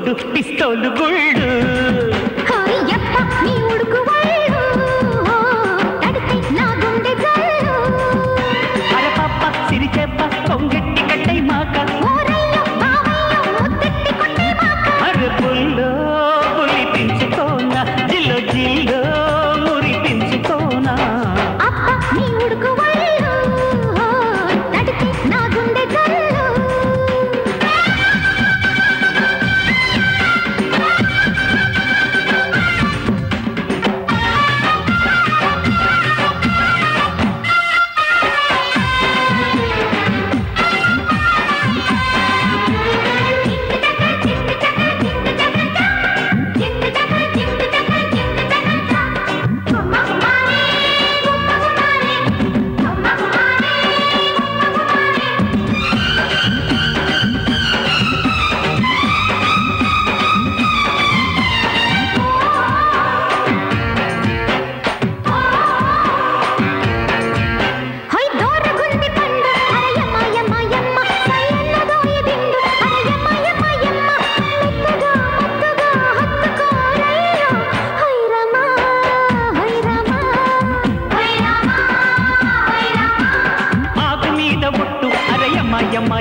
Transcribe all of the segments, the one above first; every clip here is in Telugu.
చోటు పిస్తోలు గుళ్ళు అరపప్ప సిరిచెప్ప కొంగెట్టి కట్టై మాక అరపుల్లో పులి పెంచుకోనా జిల్లో జిల్లో మురి పెంచుకోనా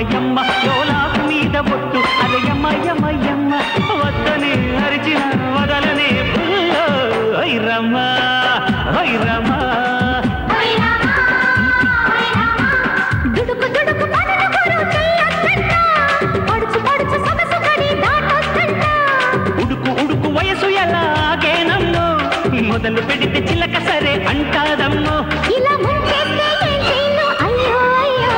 యమ్మ యోలాకు మీద బొట్టు అరే యమ్మ యమ్మ యమ్మ వద్దనే అరిచిన వదలనే పుల్లో ఐరమ్మ ఐరమ్మ దుడుకు దుడుకు పనులు కొరు చెయ్యొద్దంట పడుచు పడుచు సొగసు గడి దాటొద్దంట ఉడుకు ఉడుకు వయసు ఎలాగేనమ్మో మొదలు పెడితే చిలక సరే అంటాదమ్మో ఇలా ముంచేస్తే ఏం చేయను అయ్యో అయ్యో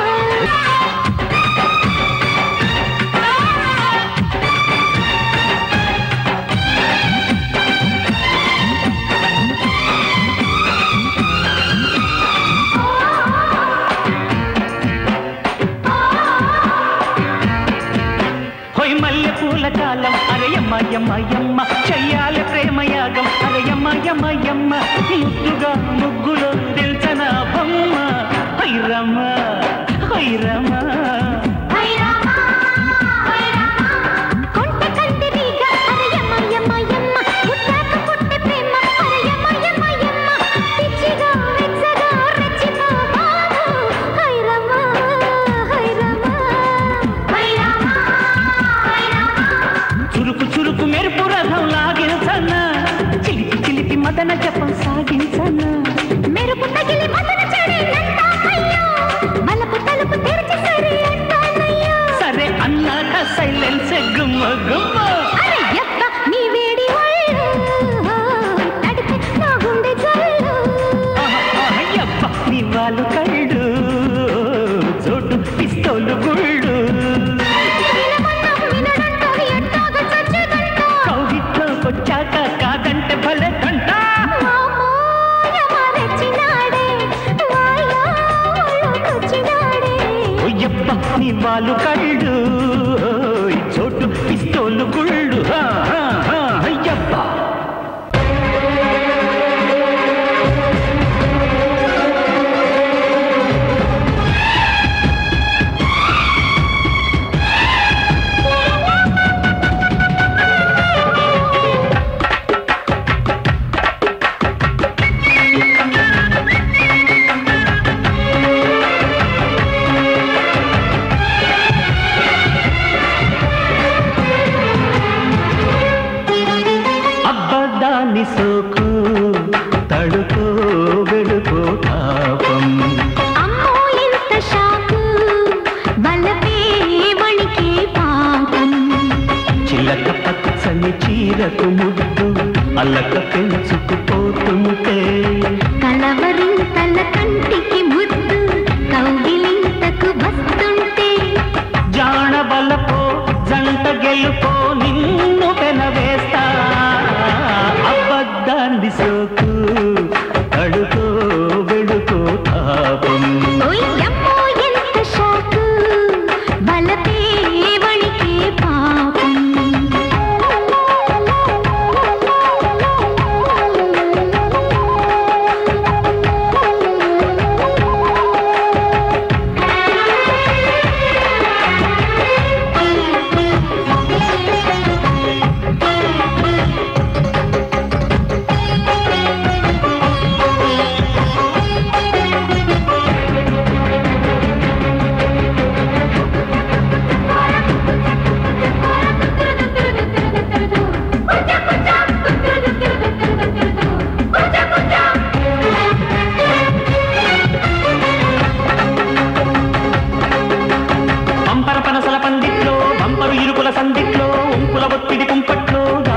మల్లె పూల కాలం అరయమ్మ యమ్మ యమ్మ చెయ్యాలి ప్రేమయాగం అరయమ్మ యమ్మ యమ్మ ముద్దుగా ముగ్గులో తెలుసన బొమ్మ ఐరమ్మ ఐరమ్మ మదన జపం సాగించన మెరుపు తగిలి మదన చెడేనంట అయ్యో మలపు తలుపు తెరిచి సరే అంటానయ్యో సరే అన్నాక సైలెన్స్ గుమ్మ గుమ్మ అరే యప్ప నీ వేడి వళ్ళు తడిపి నా గుండె జల్లు యప్ప నీ వాళ్ళు కళ్ళు చోటు పిస్తోలు గుళ్ళు కౌగిట్లోకొచ్చాక కాదంటే భలే కంట నీ వాళ్ళు కళ్ళు చోటు పిస్తోలు గుళ్ళు అయ్యప్ప సోకు తడుకో వెడుకో తాపం అమ్మో ఎంత షాకు బలపే వణికే పాపం చిలక పచ్చని చీరకు ముద్దు అల్లక పెంచుకుపోతుంటే కలవరింతల కంటికి ముద్దు కౌగిలింతకు వస్తుంటే జాణ బలపో జంట గెలుపో నిన్ను పెనవేస్తా అబద్ధాన్ని సోకు అడుకో వెడుకో తాపం ఓయమ్మో ఎంత షాకు బలపే వణికే పాపం పందిట్లో ఉంపుల ఒత్తిడి కుంపట్లోగా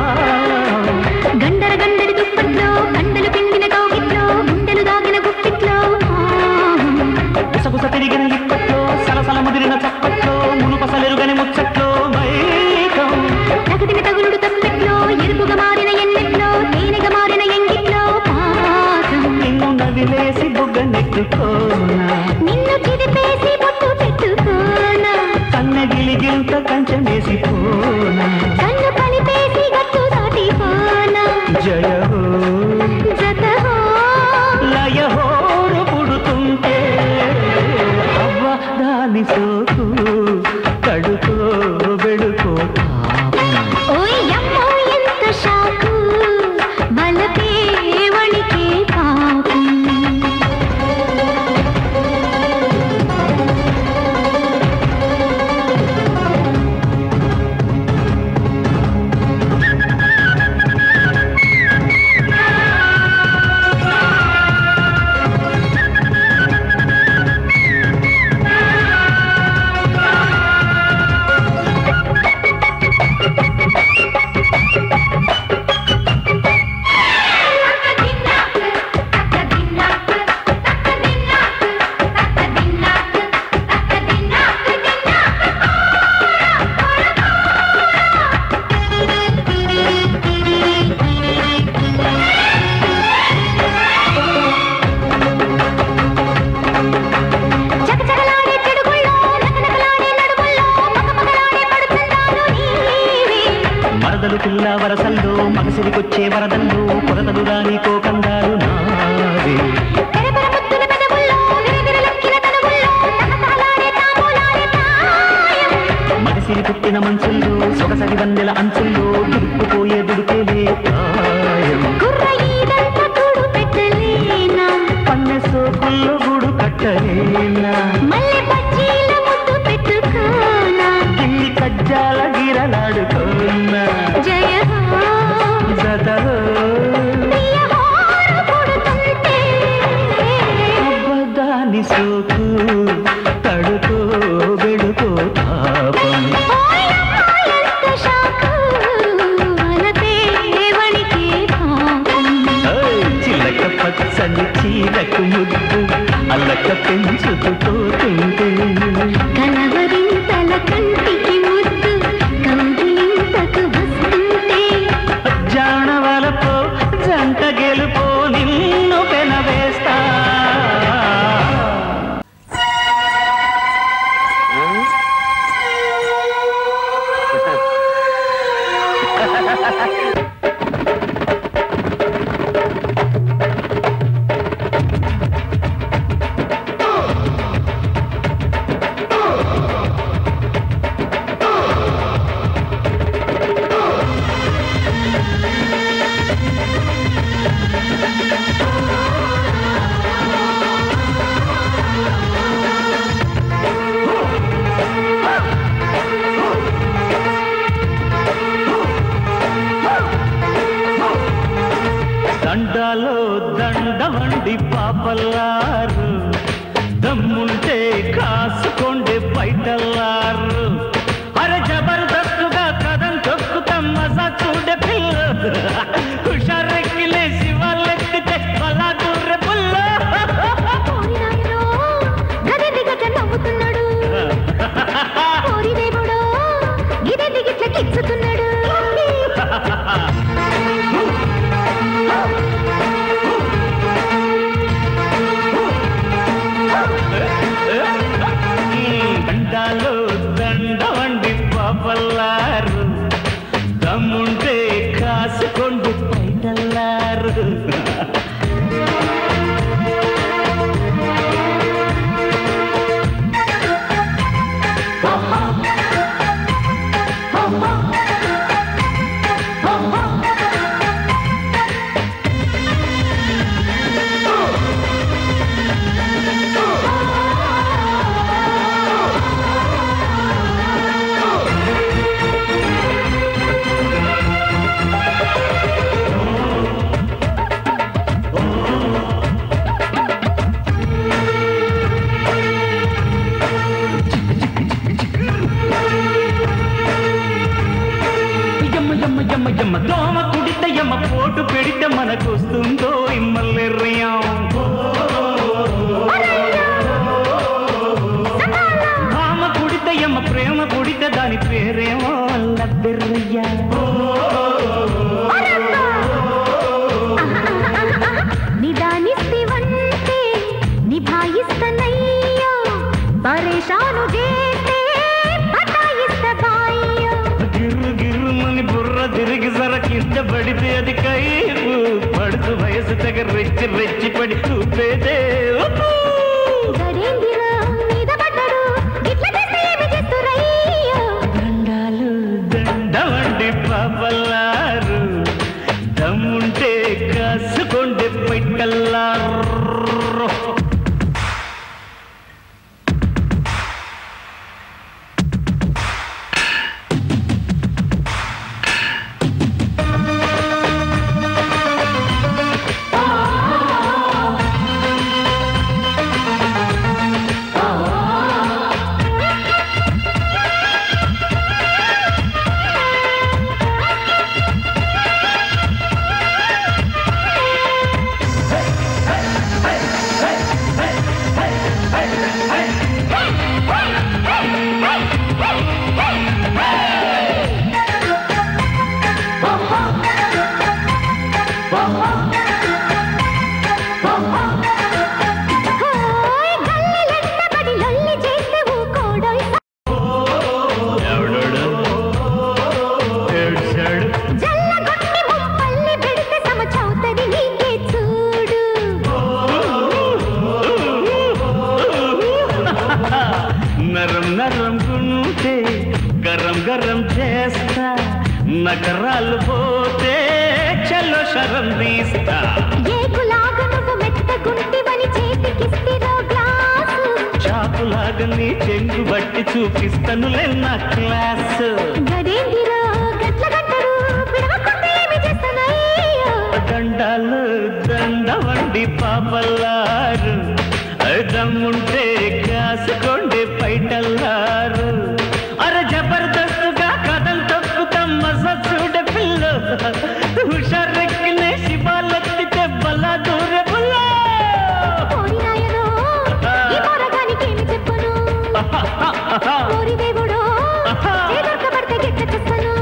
గండర గండడి దుప్పట్లో కండలు పిండిన కౌగిట్లో గుండెలు దాగిన గుప్పిట్లో గుసగుస తిరిగిన ఇప్పట్లో సలసల ముదిరిన చప్పట్లో మునుపసలెరుగని ముచ్చట్లో మైకం తగదిన తగులుడు తప్పెట్లో ఎరుపుగా మారిన ఎన్నెట్లో తేనెగా మారిన ఎంగిట్లో పాసం నిన్ను నవిలేసి బుగ్గ నెట్టుకోనా నిన్ను చిరిపేసి బొట్టు పెట్టుకోనా కన్నె గిలిగిల్త కంచె వేసిపోనా కన్ను కలిపేసి గట్టు దాటిపోనా జయహో జతహో లయహోరు పుడుతుంటే అవ్వ దాని సోకు కడుకో బెడుకో ఓయ్ అమ్మో ఎంత షాకు బలపే వణికే పాపం చకచకలాడే చెడుగుల్లో నకనకలాడే నడుముల్లో మగమగలాడే పడుతున్నాను నీవే మరదలు పిల్ల వరసల్లో మగసిరికొచ్చే వరదల్లో కొరతలు రాని కోకందాలు నావే తెరపర ముద్దుల పెదవుల్లో విరవిరలక్కిన తనువుల్లో తహతహలాడే తాంబూలాడే ప్రాయం మగసిరి పుట్టిన మంచుల్లో సొగసరి వందెల అంచుల్లో దుడుకుపోయే దుడుకేలే ప్రాయం గుర్ర ఈదంత కూడు పెట్టలేనా పన్నె సోకుల్లో గుడు కట్టలేనా మల్లె బజ్జీల ముద్దు పెట్టుకోనా కిన్ని కజ్జాల గిరలాడుకోనా జయ హో జతహో ప్రియ హోరు పుడుతుంటే అవ్వదాని సోకు తడుకో బెడుకో తాపం ఓయమ్మో ఎంత షాకు బలపే వణికే పాపం చిలక పచ్చని చీరకు ముద్దు అల్లక పెంచుకుపోతుంటే కలవరింతల కంటికి ముద్దు కౌగిలింతకు వస్తుంటే జానవలపో జంట గెలుపో నిన్ను పెనవేస్తా దండాలో దండవండి పాపల్లారు దమ్ముంటే కాసుకోండి బయటల్లారు అరే జబర్దస్తుగా కథం తొక్కుతాం మజా చూడే పిల్ల హుషారెక్కిలే శివాలెత్తితే బలా దూర పుల్ల ఓరి నాయనో గదెంది గట్ల నవ్వుతున్నాడు ఓరి దేవుడో గిదెంది గిట్ల కిచ్చుతున్నాడు దండాలో దండవండి పాపల్లారు దమ్ముంటే కాసుకోండి బయటల్లారు యమ్మ యమ్మ దోమ కుడితే యమ్మ పోటు పెడితే మనకొస్తుందో మలేరియా భామ కుడితే యమ్మ ప్రేమ కుడితే దాని పేరేమో లబ్బెర్రయ్యా నిదానిస్తివంటే నిభాయిస్తనయ్యో పరేషాను చేస్తే బతాయిస్తబాయ్యో గిర్రు గిర్రుమని బుర్ర తిరిగి సరకించబడితే అది కైపు పడుతు వయసు తెగ రెచ్చి రెచ్చి పడి చూపేదే గడేందిరా మీద పడ్డడు ఇట్లా చేస్తే ఏమి చేస్తురయ్యో దండాలు దండవండి పాపల్లారు దమ్ముంటే కాసుకోండి పైకల్లారు నకరాలు పోతే చల్లో శరం తీస్తా ఏకులాగా నువ్వు మెత్తగుంటివని చేతికిస్తిరో గ్లాసు చాకులాగా నీ చెంగు బట్టి చూపిస్తనులే నా క్లాసు గడేందిరా గట్ల గట్టరు పిడవకుంటే ఏమి చేస్తానయ్యో దండాలు దండవండి పాపల్లారు దమ్ముంటే కాసుకోండి పైటల్లారు అరే జబర్దస్తుగా కథలు తప్పుతాం మజా చూడ పిల్ల హుషారెక్కినే శివాలెత్తితే బలా దూర బుల్లా ఓరి నాయనో ఈ పోరగానికి ఏమి చెప్పును ఓరి దేవుడో ఏ దొరకబడితే గిట్ల చేస్తాను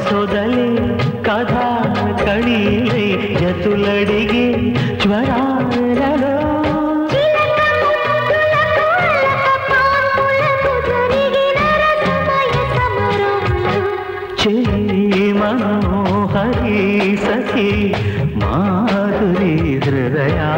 సొదలే కథ కళీలే జతులడిగే జ్వరాలలో చెలి మనోహరి సఖి మాధురి హృదయా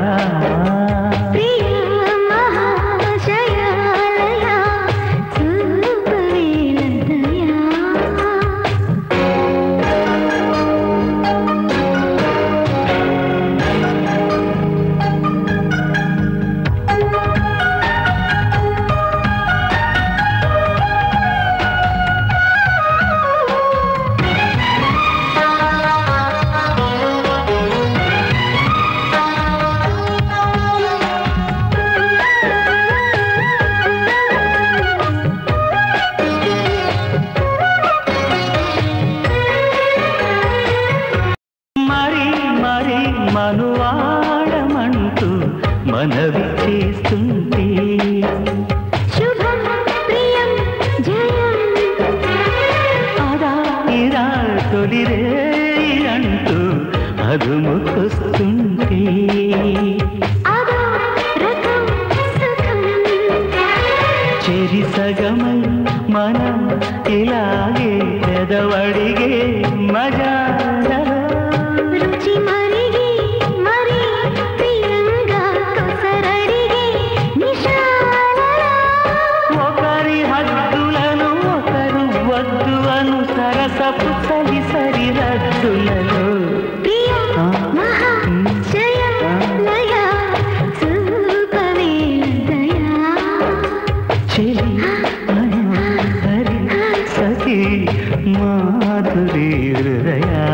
మనువాడమంటూ మనవి చేస్తుంటే శుభం ప్రియం జయం అదా ఇరా తొలిరే అంటూ అదుముకొస్తుంటే అదో రకం సుఖం చెరి సగమై మనం ఇలాగే ఎదవడిగే మజా సరసపు సరి సరి రద్దులలో చెలి హరి సఖి మాధురి హృదయా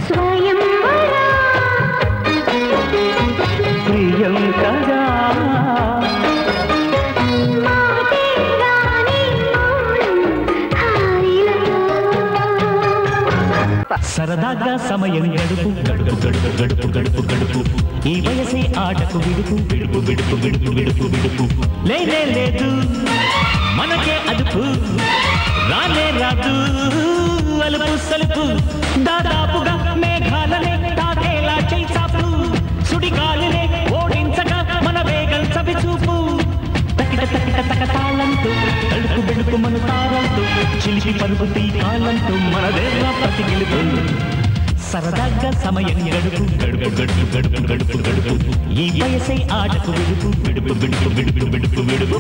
స్వయం ప్రియం కదా సరదాగా సమయం గడుపు గడుపు గడుపు గడుపు గడుపు గడుపు ఈ వయసే ఆటకు విడుపు విడుపు విడుపు విడుపు విడుపు విడుపు లేదు మనకే అదుపు రానే రాదు అలుపు సలుపు దాదాపుగా మేఘాలనే తాకేలా చేసాపు సుడిగాలినే ఓడించగా మన వేగం చవి చూపు తకిట తకిట తక తాళంతో తడుపు బెడుపు మన తారంతో చిలిపి పరుపు తీకాలంతో మన దేవ ప్రతి గెలుపు సరదాగా సమయం గడుపు గడుపు గడుపు గడుపు గడుపు గడుపు ఈ వయసే ఆటకు విడుపు విడుపు విడుపు విడుపు విడుపు విడుపు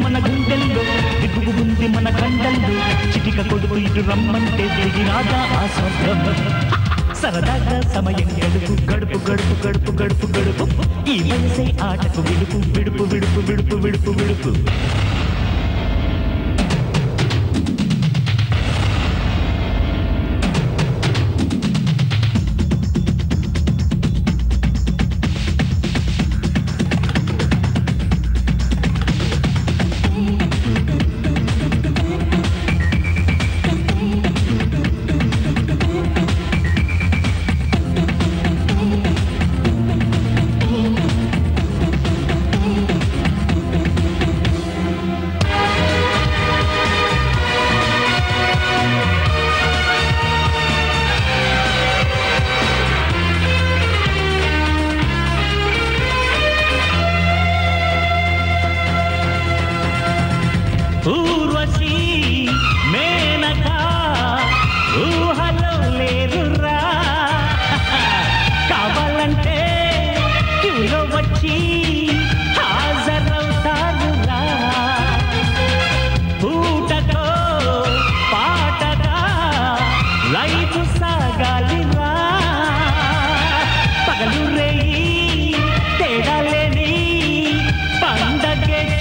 మన గుండెల్లో దిగుగు ఉంది మన కండల్లో చిటిక కొడుకు ఇటు రమ్మంటే తిరిగి రాజా ఆ స్వర్గం సరదాగా సమయం గడుపు గడుపు గడుపు గడుపు గడుపు గడుపు ఈ వయసే ఆటకు విడుపు విడుపు విడుపు విడుపు విడుపు విడుపు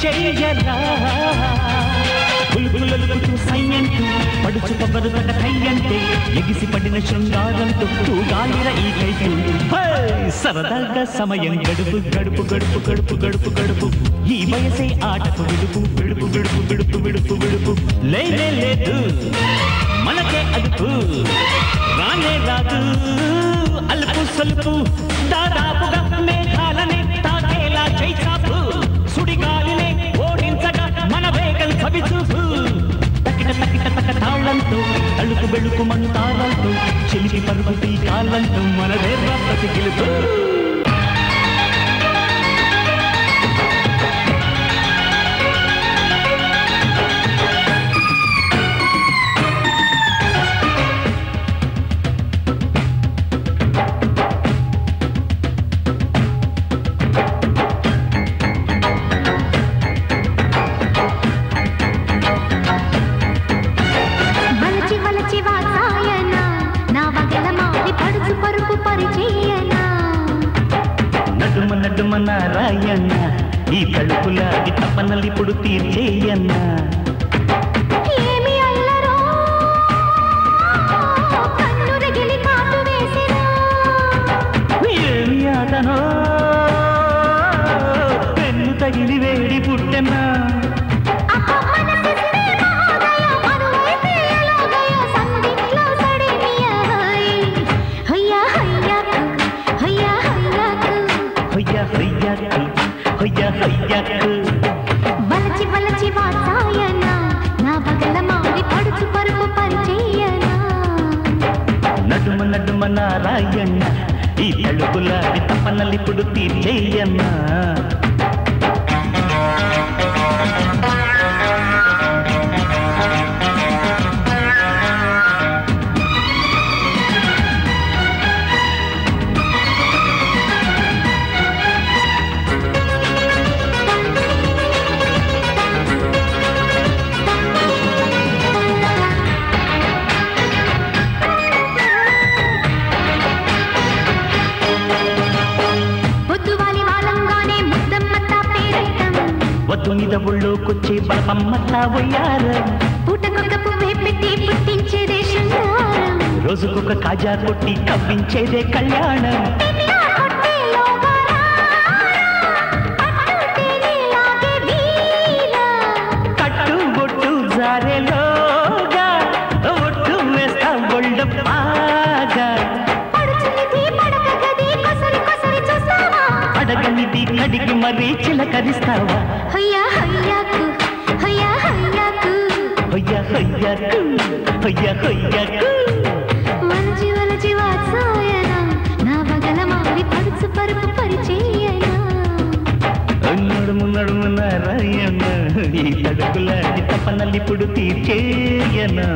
చెయ్యరా బుల్బులలుపుతూ సయ్యంటూ పడుచు కొబ్బరుతట కయ్యంటే ఎగిసి పడిన శృంగారంతో తూగాలిర ఈ కైపు సరదాగా సమయం గడుపు గడుపు గడుపు గడుపు గడుపు గడుపు ఈ వయసే ఆటకు విడుపు విడుపు విడుపు విడుపు విడుపు విడుపు లేనే లేదు మనకే అదుపు రానే రాదు అలుపు సలుపు దాదాపుగా మేఘాలనే తాకేలా చైచాపు సుడిగాలినే ఓడించగా మన వేగం కవిచూపు తకిట తకిట తక తాళంతో అలుపు బెళుకు మంతారంతో చిలికి పరుగు తీకాలంతో మన దేవ ప్రతి గెలుపు నారాయణ ఈ తలుపులాగి తపనలిప్పుడు తీర్చేయన్న ఏమి అల్లరో కన్ను రగిలి కాటు వేసినా ఏమి ఆటనో పెన్ను తగిలి వేడి పుట్టెన్నా బలచి బలచి వాతాయన నా పగల మారి పడుచు పరుపు పరిచయనా నడుమ నడుమ నారాయణ ఈ తలుపులాగి తపనలిప్పుడు తీర్చేయన్నా వద్దు మీద ఒళ్ళోకొచ్చే బలపమ్మతా పోయారు పూటకొక పువ్వే పెట్టి పుట్టించేదే శృంగారం రోజుకొక కాజా కొట్టి కవ్వించేదే కళ్యాణం కట్టు బొట్టు జారెలోగా ఒట్టు వేస్తా ఒళ్ళు బాగా అడగనిది కడిగి మరీ చిలకరిస్తావా హయ్యా హయ్యాకు హయ్యా హయ్యాకు హయ్యా హయ్యాకు హయ్యా హయ్యాకు వలచి వలచి వాత్సాయన నా పగల మారి పడుచు పరుపు పరిచయనా నడుము నడుము నారాయణ ఈ తడుకులాంటి తపనలిప్పుడు తీర్చేయనా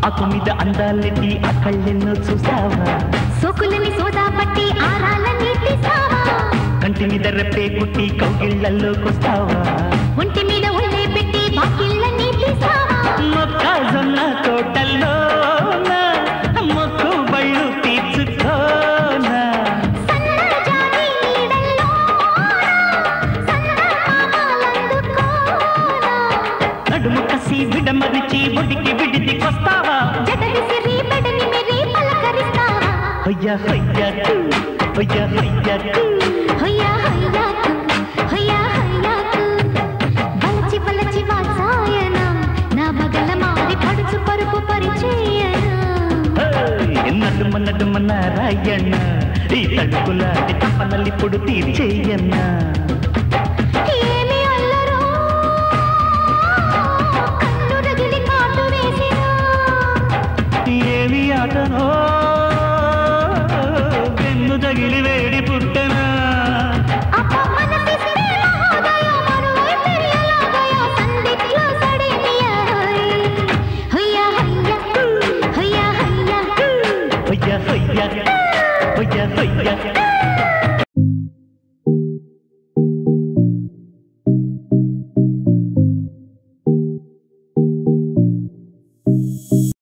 ఆకు మీద అందాలెట్టి ఆ కళ్ళెన్నో చూసావా సోకులని సోదా పట్టి ఆరాలని తీసావా కంటి మీద రెప్పే కుట్టి కౌగిళ్లలోకొస్తావా ఒంటి మీద ఒళ్ళే పెట్టి బాకిళ్ళని తీసావా మొక్కజొన్న తోటల్లో మొక్కు బళ్ళు తీర్చుకోనా సన్నజాజి నీడల్లో సన్నమామలందుకోనా నడుము కసి విడమరిచి ఒడికి విడిదికొస్తావా జడవిసిరి బెడని మెరి పలకరిస్తావా హయ్యా హయ్యాకు హయ్యా హయ్యాకు హయ్యా హయ్యాకు హయ్యా హయ్యాకు బలచి బలచి వాత్సాయన నా పగల మారి పడుచు పరుపు పరిచయనా నడుమ నడుమ నారాయణ ఈ తడుకులాంటి తపనలిప్పుడు తీర్చేయన్నా ఏమి అల్లరో కన్ను రగిలి కాటు వేసినా ఏమి ఆటనో పెన్ను తగిలి వేడి హొయ్య హొయ్య